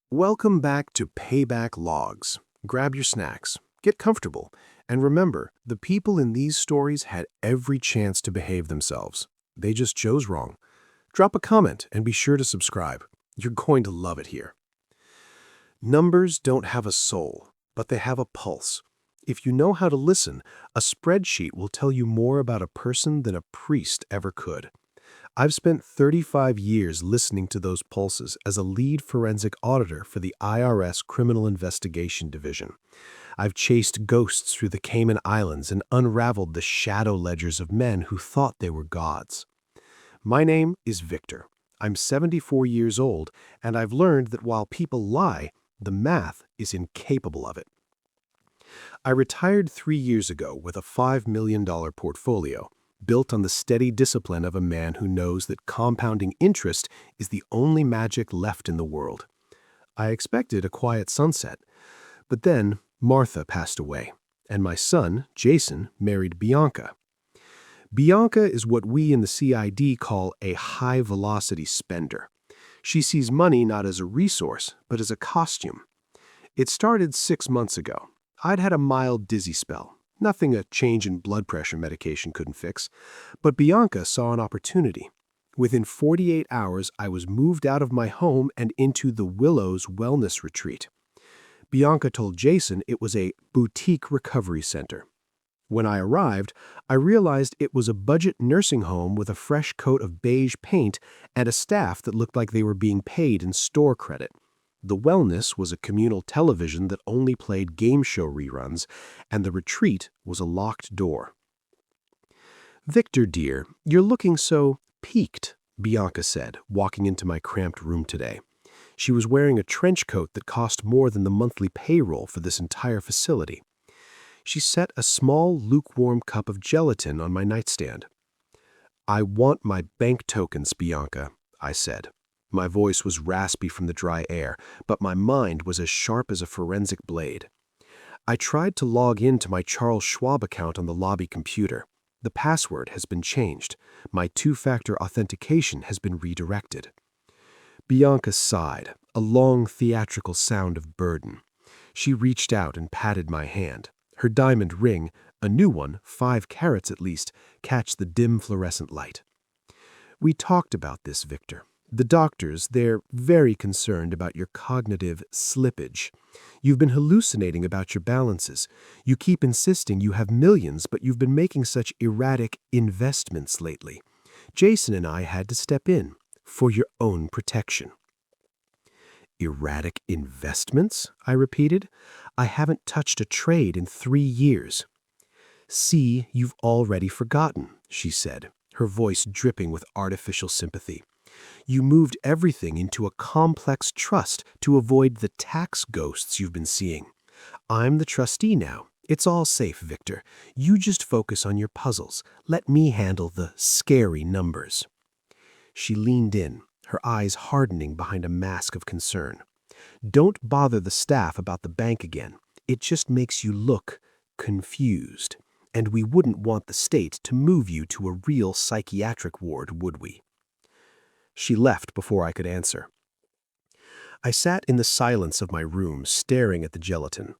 Welcome back to Payback Logs. Grab your snacks, get comfortable, and remember, the people in these stories had every chance to behave themselves. They just chose wrong. Drop a comment and be sure to subscribe. You're going to love it here. Numbers don't have a soul, but they have a pulse. If you know how to listen, a spreadsheet will tell you more about a person than a priest ever could. I've spent 35 years listening to those pulses as a lead forensic auditor for the IRS Criminal Investigation Division. I've chased ghosts through the Cayman Islands and unraveled the shadow ledgers of men who thought they were gods. My name is Victor. I'm 74 years old, and I've learned that while people lie, the math is incapable of it. I retired 3 years ago with a $5 million portfolio, built on the steady discipline of a man who knows that compounding interest is the only magic left in the world. I expected a quiet sunset, but then Martha passed away, and my son, Jason, married Bianca. Bianca is what we in the CID call a high-velocity spender. She sees money not as a resource, but as a costume. It started 6 months ago. I'd had a mild dizzy spell. Nothing a change in blood pressure medication couldn't fix. But Bianca saw an opportunity. Within 48 hours, I was moved out of my home and into the Willows Wellness Retreat. Bianca told Jason it was a boutique recovery center. When I arrived, I realized it was a budget nursing home with a fresh coat of beige paint and a staff that looked like they were being paid in store credit. The wellness was a communal television that only played game show reruns, and the retreat was a locked door. "Victor, dear, you're looking so peaked," Bianca said, walking into my cramped room today. She was wearing a trench coat that cost more than the monthly payroll for this entire facility. She set a small, lukewarm cup of gelatin on my nightstand. "I want my bank tokens, Bianca," I said. My voice was raspy from the dry air, but my mind was as sharp as a forensic blade. I tried to log in to my Charles Schwab account on the lobby computer. The password has been changed. My two-factor authentication has been redirected. Bianca sighed, a long theatrical sound of burden. She reached out and patted my hand. Her diamond ring, a new one, 5 carats at least, catch the dim fluorescent light. "We talked about this, Victor. The doctors, they're very concerned about your cognitive slippage. You've been hallucinating about your balances. You keep insisting you have millions, but you've been making such erratic investments lately. Jason and I had to step in for your own protection." "Erratic investments?" I repeated. "I haven't touched a trade in 3 years." "See, you've already forgotten," she said, her voice dripping with artificial sympathy. "You moved everything into a complex trust to avoid the tax ghosts you've been seeing. I'm the trustee now. It's all safe, Victor. You just focus on your puzzles. Let me handle the scary numbers." She leaned in, her eyes hardening behind a mask of concern. "Don't bother the staff about the bank again. It just makes you look confused. And we wouldn't want the state to move you to a real psychiatric ward, would we?" She left before I could answer. I sat in the silence of my room, staring at the gelatin.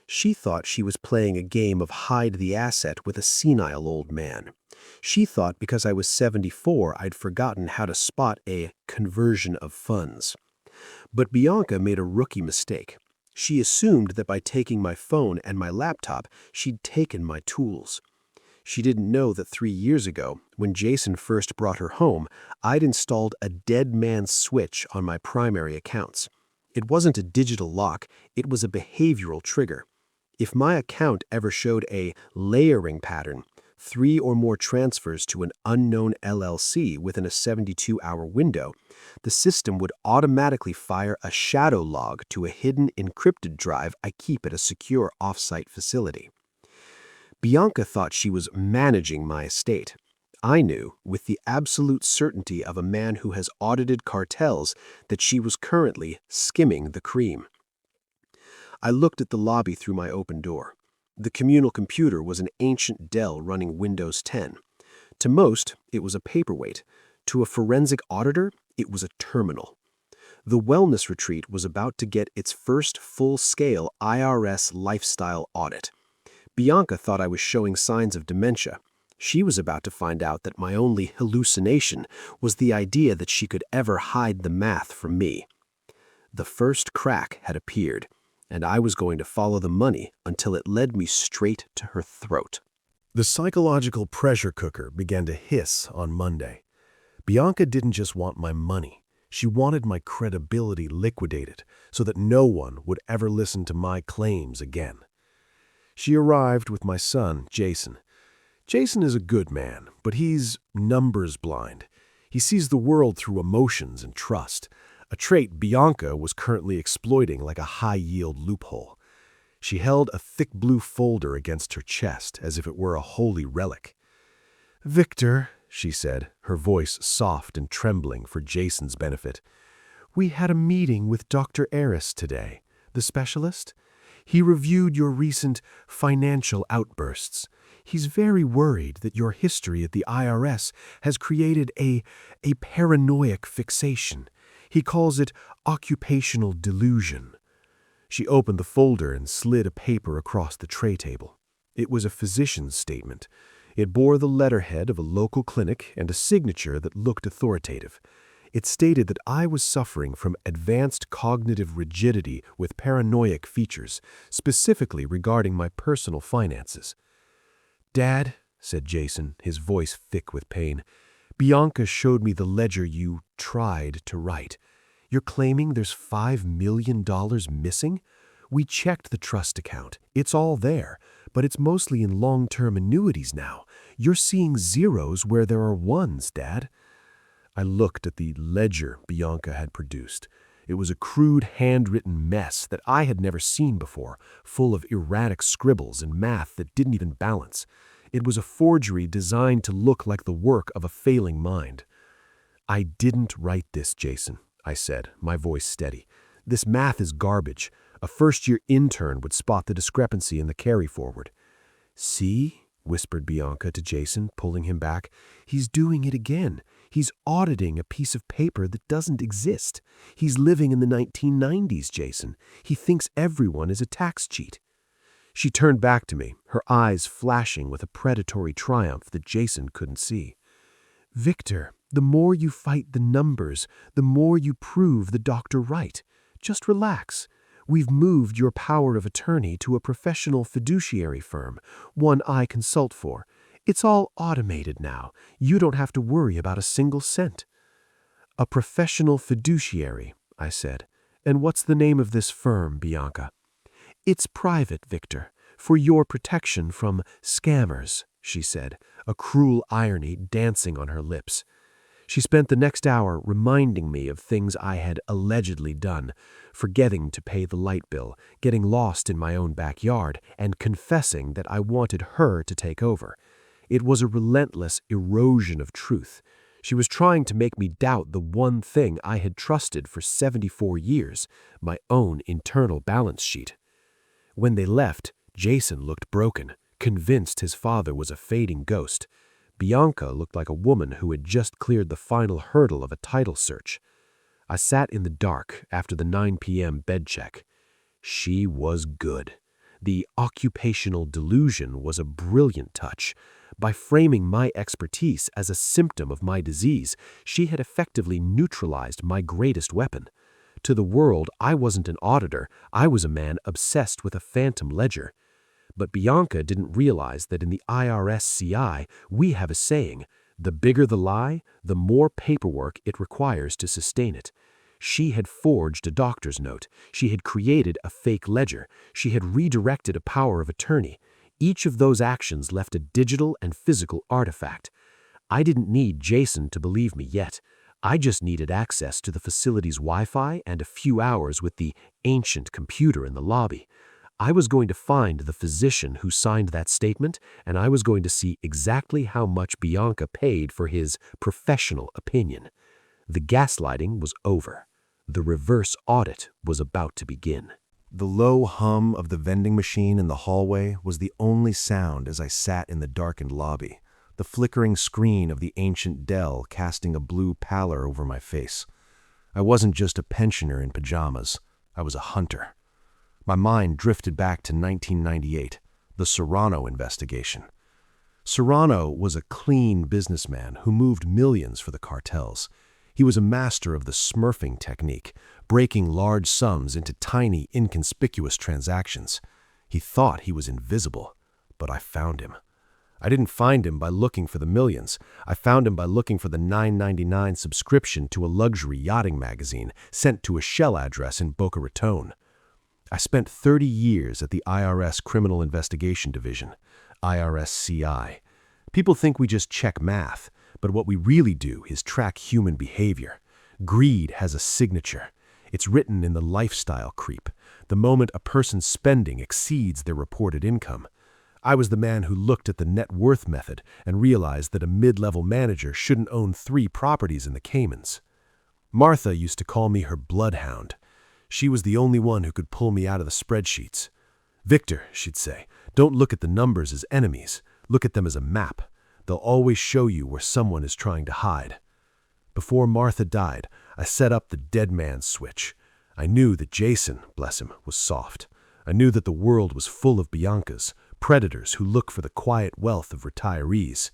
She thought she was playing a game of hide the asset with a senile old man. She thought because I was 74, I'd forgotten how to spot a conversion of funds. But Bianca made a rookie mistake. She assumed that by taking my phone and my laptop, she'd taken my tools. She didn't know that 3 years ago, when Jason first brought her home, I'd installed a dead man's switch on my primary accounts. It wasn't a digital lock, it was a behavioral trigger. If my account ever showed a layering pattern, 3 or more transfers to an unknown LLC within a 72-hour window, the system would automatically fire a shadow log to a hidden encrypted drive I keep at a secure off-site facility. Bianca thought she was managing my estate. I knew, with the absolute certainty of a man who has audited cartels, that she was currently skimming the cream. I looked at the lobby through my open door. The communal computer was an ancient Dell running Windows 10. To most, it was a paperweight. To a forensic auditor, it was a terminal. The wellness retreat was about to get its first full-scale IRS lifestyle audit. Bianca thought I was showing signs of dementia. She was about to find out that my only hallucination was the idea that she could ever hide the math from me. The first crack had appeared, and I was going to follow the money until it led me straight to her throat. The psychological pressure cooker began to hiss on Monday. Bianca didn't just want my money. She wanted my credibility liquidated so that no one would ever listen to my claims again. She arrived with my son, Jason. Jason is a good man, but he's numbers blind. He sees the world through emotions and trust, a trait Bianca was currently exploiting like a high-yield loophole. She held a thick blue folder against her chest as if it were a holy relic. "Victor," she said, her voice soft and trembling for Jason's benefit, "we had a meeting with Dr. Aris today, the specialist. He reviewed your recent financial outbursts. He's very worried that your history at the IRS has created a paranoid fixation. He calls it occupational delusion." She opened the folder and slid a paper across the tray table. It was a physician's statement. It bore the letterhead of a local clinic and a signature that looked authoritative. It stated that I was suffering from advanced cognitive rigidity with paranoid features, specifically regarding my personal finances. "Dad," said Jason, his voice thick with pain, "Bianca showed me the ledger you tried to write. You're claiming there's $5 million missing? We checked the trust account. It's all there, but it's mostly in long-term annuities now. You're seeing zeros where there are ones, Dad." I looked at the ledger Bianca had produced. It was a crude handwritten mess that I had never seen before, full of erratic scribbles and math that didn't even balance. It was a forgery designed to look like the work of a failing mind. "I didn't write this, Jason," I said, my voice steady. "This math is garbage. A first-year intern would spot the discrepancy in the carry-forward." "See?" whispered Bianca to Jason, pulling him back. "He's doing it again. He's auditing a piece of paper that doesn't exist. He's living in the 1990s, Jason. He thinks everyone is a tax cheat." She turned back to me, her eyes flashing with a predatory triumph that Jason couldn't see. "Victor, the more you fight the numbers, the more you prove the doctor right. Just relax. We've moved your power of attorney to a professional fiduciary firm, one I consult for. It's all automated now. You don't have to worry about a single cent." "A professional fiduciary," I said. "And what's the name of this firm, Bianca?" "It's private, Victor, for your protection from scammers," she said, a cruel irony dancing on her lips. She spent the next hour reminding me of things I had allegedly done, forgetting to pay the light bill, getting lost in my own backyard, and confessing that I wanted her to take over. It was a relentless erosion of truth. She was trying to make me doubt the one thing I had trusted for 74 years, my own internal balance sheet. When they left, Jason looked broken, convinced his father was a fading ghost. Bianca looked like a woman who had just cleared the final hurdle of a title search. I sat in the dark after the 9 p.m. bed check. She was good. The occupational delusion was a brilliant touch. By framing my expertise as a symptom of my disease, she had effectively neutralized my greatest weapon. To the world, I wasn't an auditor. I was a man obsessed with a phantom ledger. But Bianca didn't realize that in the IRS-CI, we have a saying, the bigger the lie, the more paperwork it requires to sustain it. She had forged a doctor's note. She had created a fake ledger. She had redirected a power of attorney. Each of those actions left a digital and physical artifact. I didn't need Jason to believe me yet. I just needed access to the facility's Wi-Fi and a few hours with the ancient computer in the lobby. I was going to find the physician who signed that statement, and I was going to see exactly how much Bianca paid for his professional opinion. The gaslighting was over. The reverse audit was about to begin. The low hum of the vending machine in the hallway was the only sound as I sat in the darkened lobby, the flickering screen of the ancient DIL casting a blue pallor over my face. I wasn't just a pensioner in pajamas. I was a hunter. My mind drifted back to 1998, the Serrano investigation. Serrano was a clean businessman who moved millions for the cartels. He was a master of the smurfing technique, breaking large sums into tiny, inconspicuous transactions. He thought he was invisible, but I found him. I didn't find him by looking for the millions. I found him by looking for the $9.99 subscription to a luxury yachting magazine sent to a shell address in Boca Raton. I spent 30 years at the IRS Criminal Investigation Division, IRS-CI. People think we just check math, but what we really do is track human behavior. Greed has a signature. It's written in the lifestyle creep, the moment a person's spending exceeds their reported income. I was the man who looked at the net worth method and realized that a mid-level manager shouldn't own 3 properties in the Caymans. Martha used to call me her bloodhound. She was the only one who could pull me out of the spreadsheets. "Victor," she'd say, "don't look at the numbers as enemies. Look at them as a map. They'll always show you where someone is trying to hide." Before Martha died, I set up the dead man switch. I knew that Jason, bless him, was soft. I knew that the world was full of Biancas, predators who look for the quiet wealth of retirees.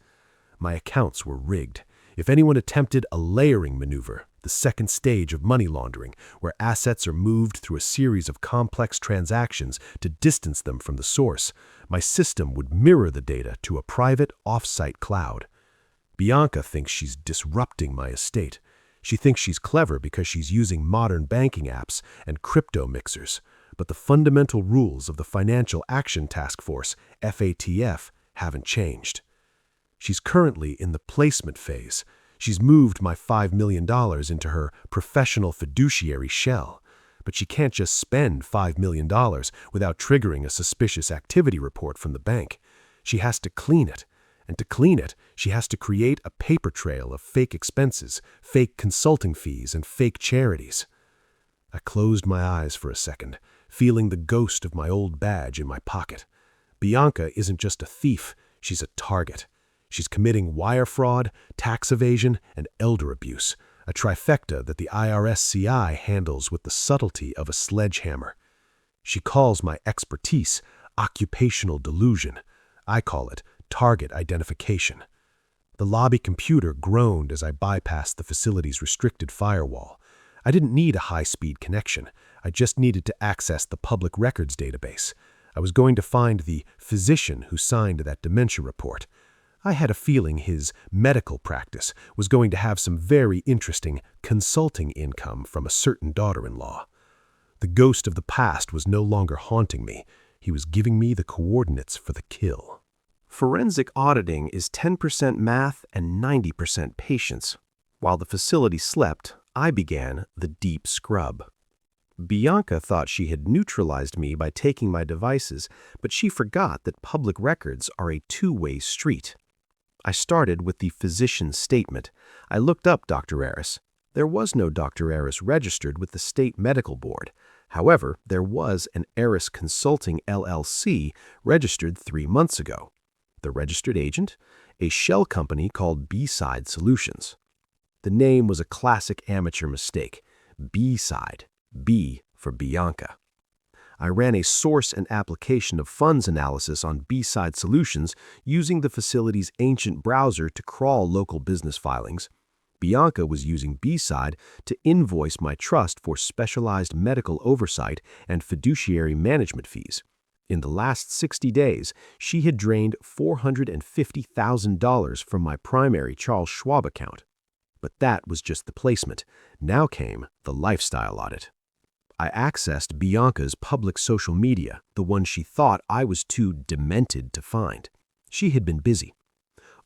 My accounts were rigged. If anyone attempted a layering maneuver, the second stage of money laundering, where assets are moved through a series of complex transactions to distance them from the source, my system would mirror the data to a private off-site cloud. Bianca thinks she's disrupting my estate. She thinks she's clever because she's using modern banking apps and crypto mixers. But the fundamental rules of the Financial Action Task Force, FATF, haven't changed. She's currently in the placement phase. She's moved my $5 million into her professional fiduciary shell. But she can't just spend $5 million without triggering a suspicious activity report from the bank. She has to clean it. And to clean it, she has to create a paper trail of fake expenses, fake consulting fees, and fake charities. I closed my eyes for a second, feeling the ghost of my old badge in my pocket. Bianca isn't just a thief, she's a target. She's committing wire fraud, tax evasion, and elder abuse, a trifecta that the IRS-CI handles with the subtlety of a sledgehammer. She calls my expertise occupational delusion. I call it target identification. The lobby computer groaned as I bypassed the facility's restricted firewall. I didn't need a high-speed connection. I just needed to access the public records database. I was going to find the physician who signed that dementia report. I had a feeling his medical practice was going to have some very interesting consulting income from a certain daughter-in-law. The ghost of the past was no longer haunting me. He was giving me the coordinates for the kill. Forensic auditing is 10% math and 90% patience. While the facility slept, I began the deep scrub. Bianca thought she had neutralized me by taking my devices, but she forgot that public records are a two-way street. I started with the physician's statement. I looked up Dr. Aris. There was no Dr. Aris registered with the State Medical Board. However, there was an Aris Consulting LLC registered 3 months ago. The registered agent? A shell company called B-Side Solutions. The name was a classic amateur mistake. B-Side. B for Bianca. I ran a source and application of funds analysis on B-Side Solutions using the facility's ancient browser to crawl local business filings. Bianca was using B-Side to invoice my trust for specialized medical oversight and fiduciary management fees. In the last 60 days, she had drained $450,000 from my primary Charles Schwab account. But that was just the placement. Now came the lifestyle audit. I accessed Bianca's public social media, the one she thought I was too demented to find. She had been busy.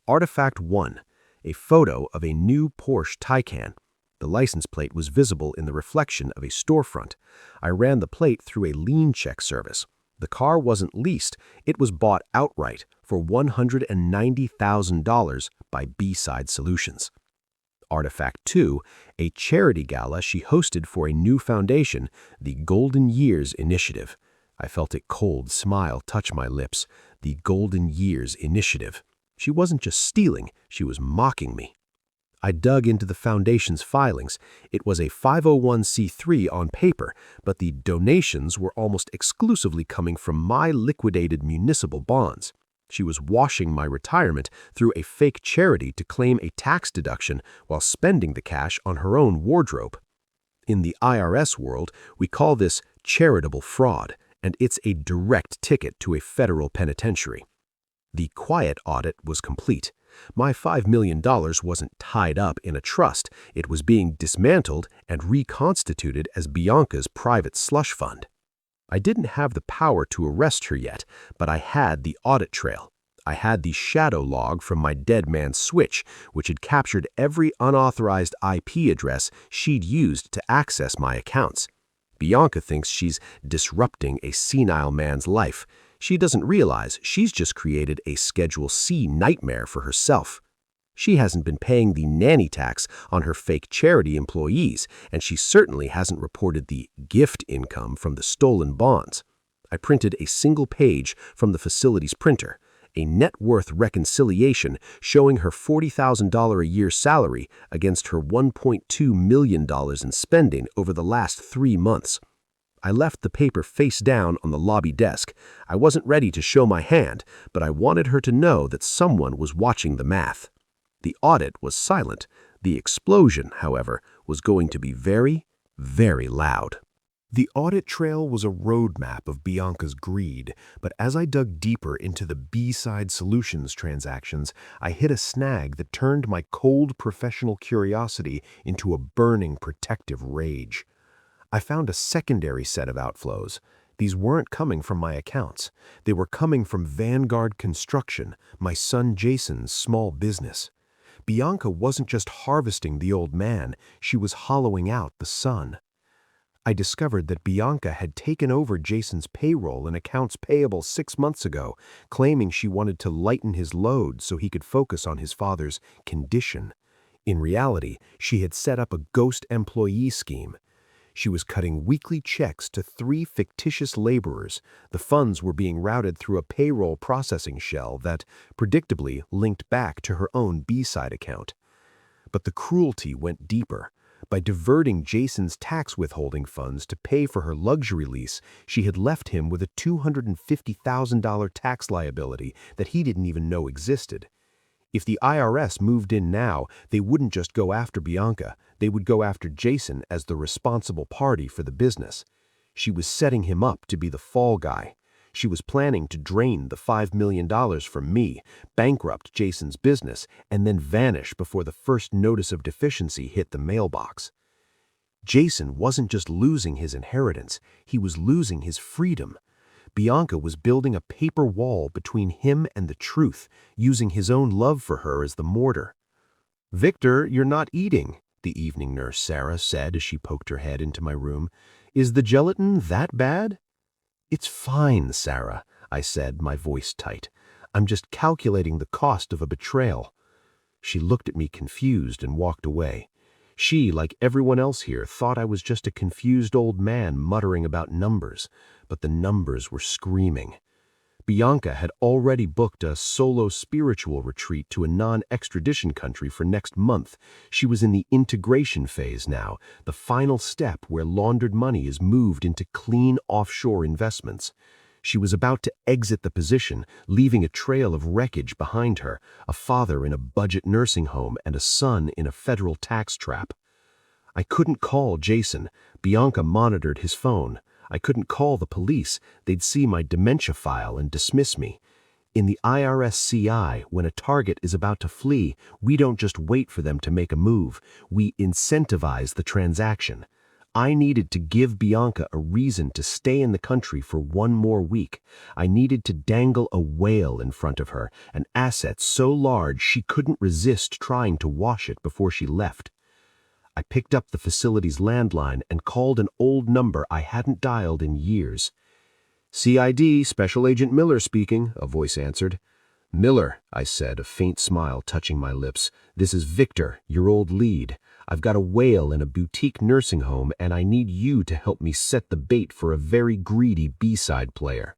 Artifact 1, a photo of a new Porsche Taycan. The license plate was visible in the reflection of a storefront. I ran the plate through a lien check service. The car wasn't leased, it was bought outright for $190,000 by B-Side Solutions. Artifact 2, a charity gala she hosted for a new foundation, the Golden Years Initiative. I felt a cold smile touch my lips. The Golden Years Initiative. She wasn't just stealing, she was mocking me. I dug into the foundation's filings. It was a 501c3 on paper, but the donations were almost exclusively coming from my liquidated municipal bonds. She was washing my retirement through a fake charity to claim a tax deduction while spending the cash on her own wardrobe. In the IRS world, we call this charitable fraud, and it's a direct ticket to a federal penitentiary. The quiet audit was complete. My $5 million wasn't tied up in a trust. It was being dismantled and reconstituted as Bianca's private slush fund. I didn't have the power to arrest her yet, but I had the audit trail. I had the shadow log from my dead man's switch, which had captured every unauthorized IP address she'd used to access my accounts. Bianca thinks she's disrupting a senile man's life. She doesn't realize she's just created a Schedule C nightmare for herself. She hasn't been paying the nanny tax on her fake charity employees, and she certainly hasn't reported the gift income from the stolen bonds. I printed a single page from the facility's printer, a net worth reconciliation showing her $40,000 a year salary against her $1.2 million in spending over the last 3 months. I left the paper face down on the lobby desk. I wasn't ready to show my hand, but I wanted her to know that someone was watching the math. The audit was silent. The explosion, however, was going to be very, very loud. The audit trail was a roadmap of Bianca's greed, but as I dug deeper into the B-side solutions transactions, I hit a snag that turned my cold professional curiosity into a burning protective rage. I found a secondary set of outflows. These weren't coming from my accounts. They were coming from Vanguard Construction, my son Jason's small business. Bianca wasn't just harvesting the old man, she was hollowing out the son. I discovered that Bianca had taken over Jason's payroll and accounts payable 6 months ago, claiming she wanted to lighten his load so he could focus on his father's condition. In reality, she had set up a ghost employee scheme. She was cutting weekly checks to 3 fictitious laborers. The funds were being routed through a payroll processing shell that, predictably, linked back to her own B-side account. But the cruelty went deeper. By diverting Jason's tax withholding funds to pay for her luxury lease, she had left him with a $250,000 tax liability that he didn't even know existed. If the IRS moved in now, they wouldn't just go after Bianca, they would go after Jason as the responsible party for the business. She was setting him up to be the fall guy. She was planning to drain the $5 million from me, bankrupt Jason's business, and then vanish before the first notice of deficiency hit the mailbox. Jason wasn't just losing his inheritance, he was losing his freedom. Bianca was building a paper wall between him and the truth, using his own love for her as the mortar. "Victor, you're not eating," the evening nurse Sarah said as she poked her head into my room. "Is the gelatin that bad?" "It's fine, Sarah," I said, my voice tight. "I'm just calculating the cost of a betrayal." She looked at me confused and walked away. She, like everyone else here, thought I was just a confused old man muttering about numbers, but the numbers were screaming. Bianca had already booked a solo spiritual retreat to a non-extradition country for next month. She was in the integration phase now, the final step where laundered money is moved into clean offshore investments. She was about to exit the position, leaving a trail of wreckage behind her, a father in a budget nursing home and a son in a federal tax trap. I couldn't call Jason. Bianca monitored his phone. I couldn't call the police. They'd see my dementia file and dismiss me. In the IRS-CI, when a target is about to flee, we don't just wait for them to make a move. We incentivize the transaction. I needed to give Bianca a reason to stay in the country for 1 more week. I needed to dangle a whale in front of her, an asset so large she couldn't resist trying to wash it before she left. I picked up the facility's landline and called an old number I hadn't dialed in years. "CID, Special Agent Miller speaking," a voice answered. "Miller," I said, a faint smile touching my lips. "This is Victor, your old lead. I've got a whale in a boutique nursing home, and I need you to help me set the bait for a very greedy B-side player."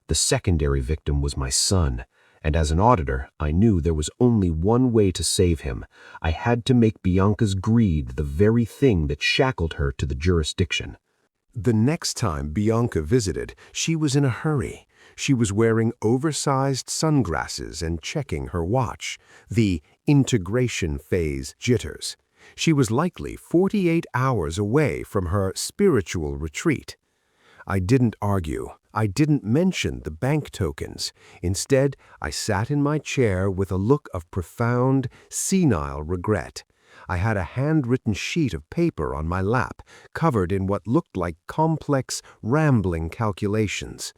The secondary victim was my son, And as an auditor, I knew there was only one way to save him. I had to make Bianca's greed the very thing that shackled her to the jurisdiction. The next time Bianca visited, she was in a hurry. She was wearing oversized sunglasses and checking her watch, the integration phase jitters. She was likely 48 hours away from her spiritual retreat. I didn't argue. I didn't mention the bank tokens. Instead, I sat in my chair with a look of profound, senile regret. I had a handwritten sheet of paper on my lap, covered in what looked like complex, rambling calculations.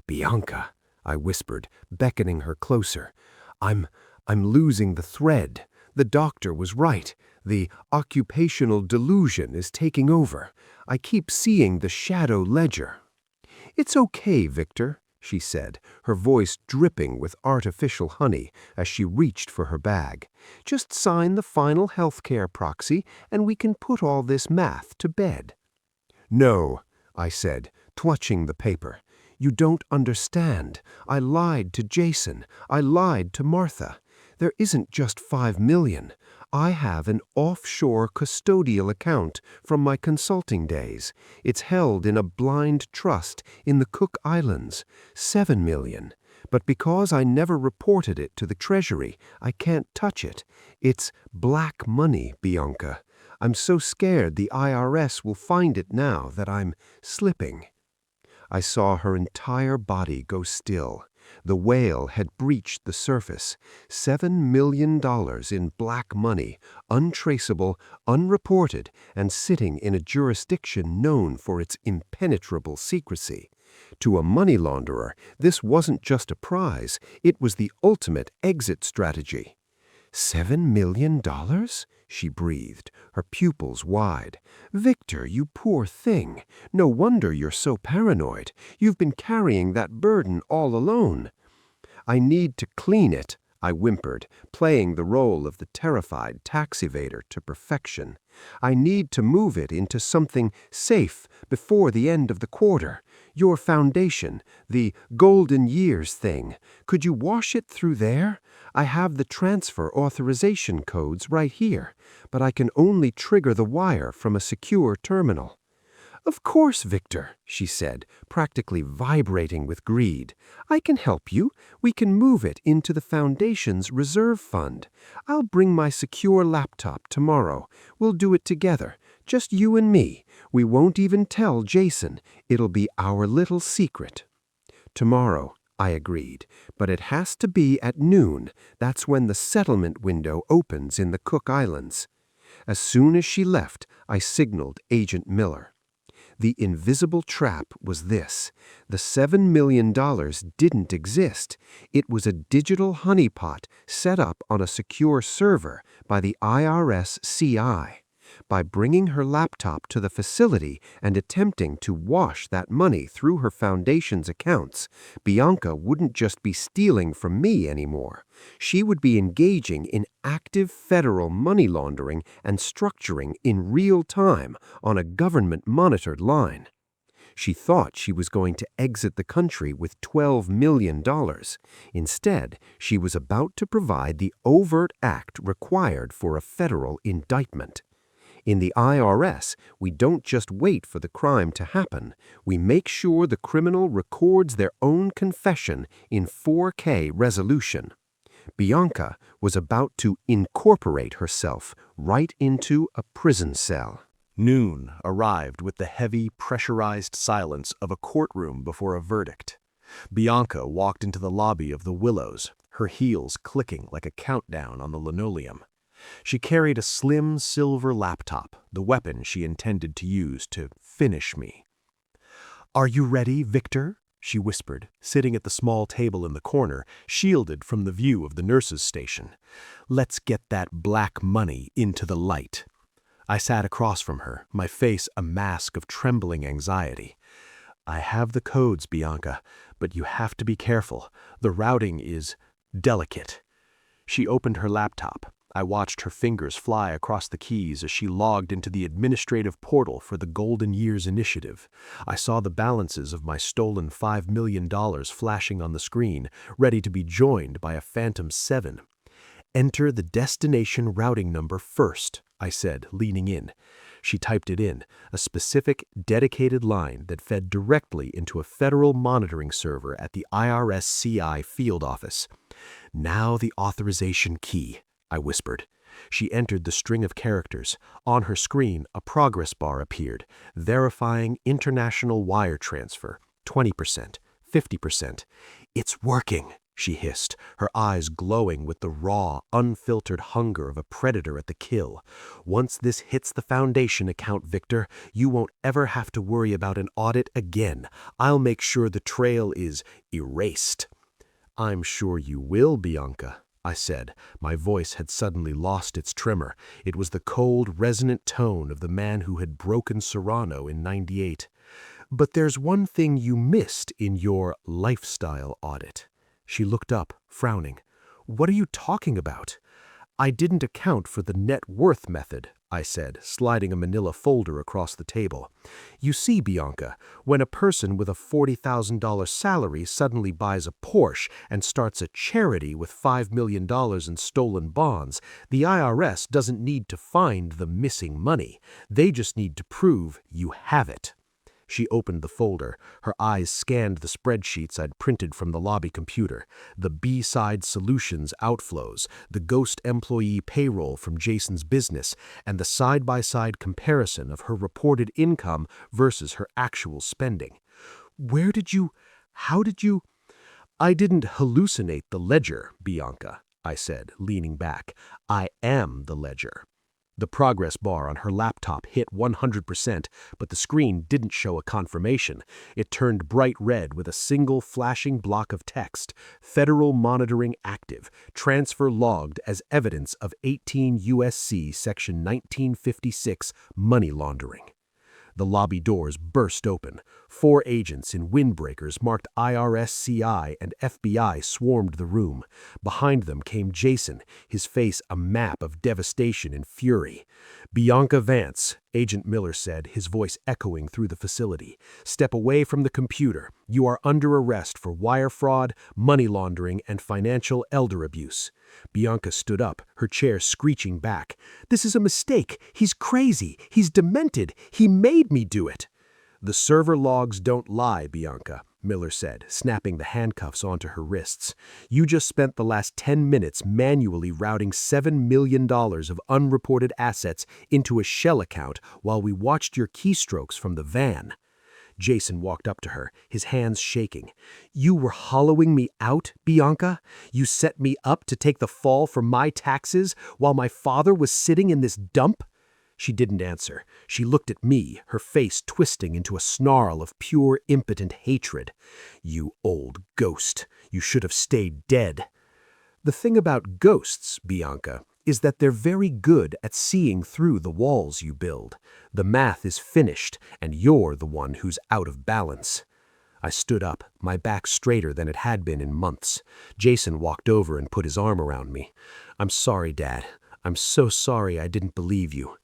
"Bianca," I whispered, beckoning her closer. I'm losing the thread. The doctor was right. The occupational delusion is taking over. I keep seeing the shadow ledger." "It's okay, Victor," she said, her voice dripping with artificial honey as she reached for her bag. "Just sign the final healthcare proxy and we can put all this math to bed." "No," I said, twitching the paper. "You don't understand. I lied to Jason. I lied to Martha. There isn't just $5 million. I have an offshore custodial account from my consulting days. It's held in a blind trust in the Cook Islands. $7 million. But because I never reported it to the Treasury, I can't touch it. It's black money, Bianca. I'm so scared the IRS will find it now that I'm slipping." I saw her entire body go still. The whale had breached the surface. $7 million in black money, untraceable, unreported, and sitting in a jurisdiction known for its impenetrable secrecy. To a money launderer, this wasn't just a prize, it was the ultimate exit strategy. $7 million? She breathed, her pupils wide. "Victor, you poor thing. No wonder you're so paranoid. You've been carrying that burden all alone." "I need to clean it," I whimpered, playing the role of the terrified tax evader to perfection. "I need to move it into something safe before the end of the quarter. Your foundation, the golden years thing. Could you wash it through there? I have the transfer authorization codes right here, but I can only trigger the wire from a secure terminal." "Of course, Victor," she said, practically vibrating with greed. "I can help you. We can move it into the Foundation's reserve fund. I'll bring my secure laptop tomorrow. We'll do it together, just you and me. We won't even tell Jason. It'll be our little secret." "Tomorrow," I agreed, "but it has to be at noon. That's when the settlement window opens in the Cook Islands." As soon as she left, I signaled Agent Miller. The invisible trap was this. The $7 million didn't exist. It was a digital honeypot set up on a secure server by the IRS-CI. By bringing her laptop to the facility and attempting to wash that money through her foundation's accounts, Bianca wouldn't just be stealing from me anymore. She would be engaging in active federal money laundering and structuring in real time on a government-monitored line. She thought she was going to exit the country with $12 million. Instead, she was about to provide the overt act required for a federal indictment. In the IRS, we don't just wait for the crime to happen. We make sure the criminal records their own confession in 4K resolution. Bianca was about to incorporate herself right into a prison cell. Noon arrived with the heavy, pressurized silence of a courtroom before a verdict. Bianca walked into the lobby of the Willows, her heels clicking like a countdown on the linoleum. She carried a slim silver laptop, the weapon she intended to use to finish me. "Are you ready, Victor?" she whispered, sitting at the small table in the corner, shielded from the view of the nurse's station. "Let's get that black money into the light." I sat across from her, my face a mask of trembling anxiety. "I have the codes, Bianca, but you have to be careful. The routing is delicate." She opened her laptop. I watched her fingers fly across the keys as she logged into the administrative portal for the Golden Years Initiative. I saw the balances of my stolen $5 million flashing on the screen, ready to be joined by a Phantom 7. "Enter the destination routing number first," I said, leaning in. She typed it in, a specific, dedicated line that fed directly into a federal monitoring server at the IRS-CI field office. "Now the authorization key," I whispered. She entered the string of characters. On her screen, a progress bar appeared, verifying international wire transfer, 20%, 50%. "It's working," she hissed, her eyes glowing with the raw, unfiltered hunger of a predator at the kill. "Once this hits the foundation account, Victor, you won't ever have to worry about an audit again. I'll make sure the trail is erased." "I'm sure you will, Bianca," I said. My voice had suddenly lost its tremor. It was the cold, resonant tone of the man who had broken Serrano in '98. "But there's one thing you missed in your lifestyle audit." She looked up, frowning. "What are you talking about?" "I didn't account for the net worth method," I said, sliding a manila folder across the table. "You see, Bianca, when a person with a $40,000 salary suddenly buys a Porsche and starts a charity with $5 million in stolen bonds, the IRS doesn't need to find the missing money. They just need to prove you have it." She opened the folder. Her eyes scanned the spreadsheets I'd printed from the lobby computer, the B-side solutions outflows, the ghost employee payroll from Jason's business, and the side-by-side comparison of her reported income versus her actual spending. How did you? "I didn't hallucinate the ledger, Bianca," I said, leaning back. "I am the ledger." The progress bar on her laptop hit 100%, but the screen didn't show a confirmation. It turned bright red with a single flashing block of text: "Federal monitoring active. Transfer logged as evidence of 18 U.S.C. Section 1956 money laundering." The lobby doors burst open. 4 agents in windbreakers marked IRS-CI and FBI swarmed the room. Behind them came Jason, his face a map of devastation and fury. "Bianca Vance," Agent Miller said, his voice echoing through the facility. "Step away from the computer. You are under arrest for wire fraud, money laundering, and financial elder abuse." Bianca stood up, her chair screeching back. "This is a mistake. He's crazy. He's demented. He made me do it." "The server logs don't lie, Bianca," Miller said, snapping the handcuffs onto her wrists. "You just spent the last 10 minutes manually routing $7 million of unreported assets into a shell account while we watched your keystrokes from the van." Jason walked up to her, his hands shaking. "You were hollowing me out, Bianca? You set me up to take the fall for my taxes while my father was sitting in this dump?" She didn't answer. She looked at me, her face twisting into a snarl of pure, impotent hatred. "You old ghost. You should have stayed dead." "The thing about ghosts, Bianca, is that they're very good at seeing through the walls you build. The math is finished, and you're the one who's out of balance." I stood up, my back straighter than it had been in months. Jason walked over and put his arm around me. "I'm sorry, Dad. I'm so sorry I didn't believe you."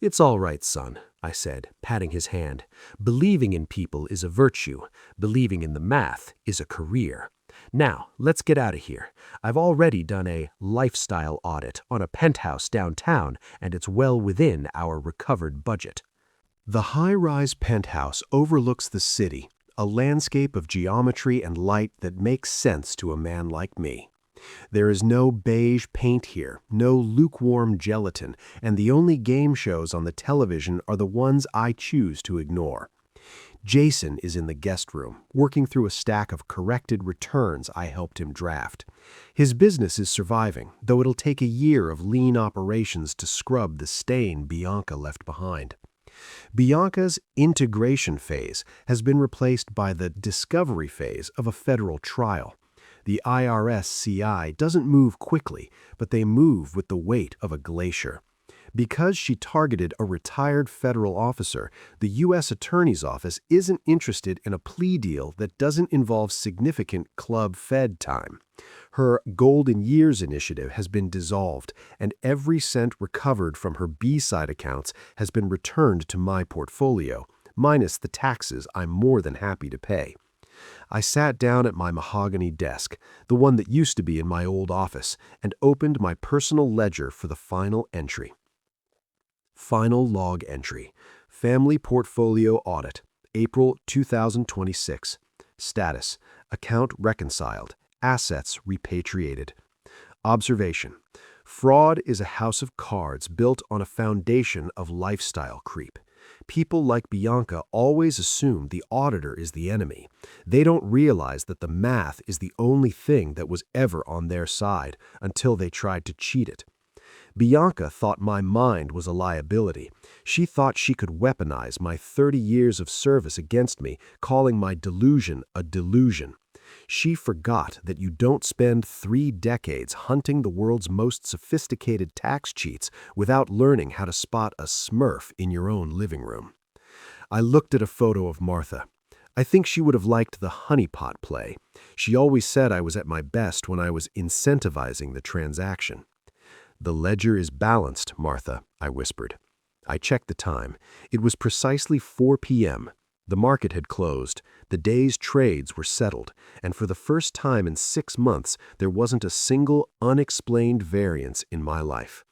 "It's all right, son," I said, patting his hand. "Believing in people is a virtue. Believing in the math is a career. Now, let's get out of here. I've already done a lifestyle audit on a penthouse downtown, and it's well within our recovered budget." The high-rise penthouse overlooks the city, a landscape of geometry and light that makes sense to a man like me. There is no beige paint here, no lukewarm gelatin, and the only game shows on the television are the ones I choose to ignore. Jason is in the guest room, working through a stack of corrected returns I helped him draft. His business is surviving, though it'll take a year of lean operations to scrub the stain Bianca left behind. Bianca's integration phase has been replaced by the discovery phase of a federal trial. The IRS-CI doesn't move quickly, but they move with the weight of a glacier. Because she targeted a retired federal officer, the U.S. Attorney's Office isn't interested in a plea deal that doesn't involve significant club fed time. Her Golden Years initiative has been dissolved, and every cent recovered from her B-side accounts has been returned to my portfolio, minus the taxes I'm more than happy to pay. I sat down at my mahogany desk, the one that used to be in my old office, and opened my personal ledger for the final entry. Final log entry. Family Portfolio Audit, April 2026. Status: account reconciled. Assets repatriated. Observation: fraud is a house of cards built on a foundation of lifestyle creep. People like Bianca always assume the auditor is the enemy. They don't realize that the math is the only thing that was ever on their side until they tried to cheat it. Bianca thought my mind was a liability. She thought she could weaponize my 30 years of service against me, calling my delusion a delusion. She forgot that you don't spend 3 decades hunting the world's most sophisticated tax cheats without learning how to spot a smurf in your own living room. I looked at a photo of Martha. I think she would have liked the Honeypot play. She always said I was at my best when I was incentivizing the transaction. "The ledger is balanced, Martha," I whispered. I checked the time. It was precisely 4 p.m. The market had closed, the day's trades were settled, and for the first time in 6 months, there wasn't a single unexplained variance in my life.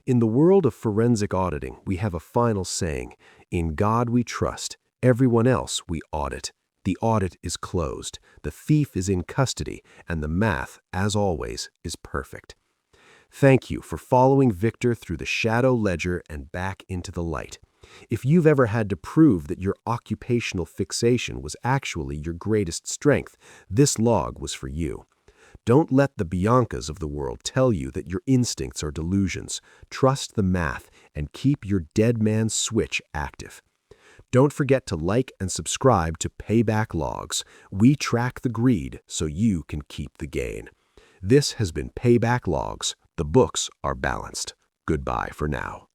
In the world of forensic auditing, we have a final saying: in God we trust, everyone else we audit. The audit is closed, the thief is in custody, and the math, as always, is perfect. Thank you for following Victor through the shadow ledger and back into the light. If you've ever had to prove that your occupational fixation was actually your greatest strength, this log was for you. Don't let the Biancas of the world tell you that your instincts are delusions. Trust the math and keep your dead man switch active. Don't forget to like and subscribe to Payback Logs. We track the greed so you can keep the gain. This has been Payback Logs. The books are balanced. Goodbye for now.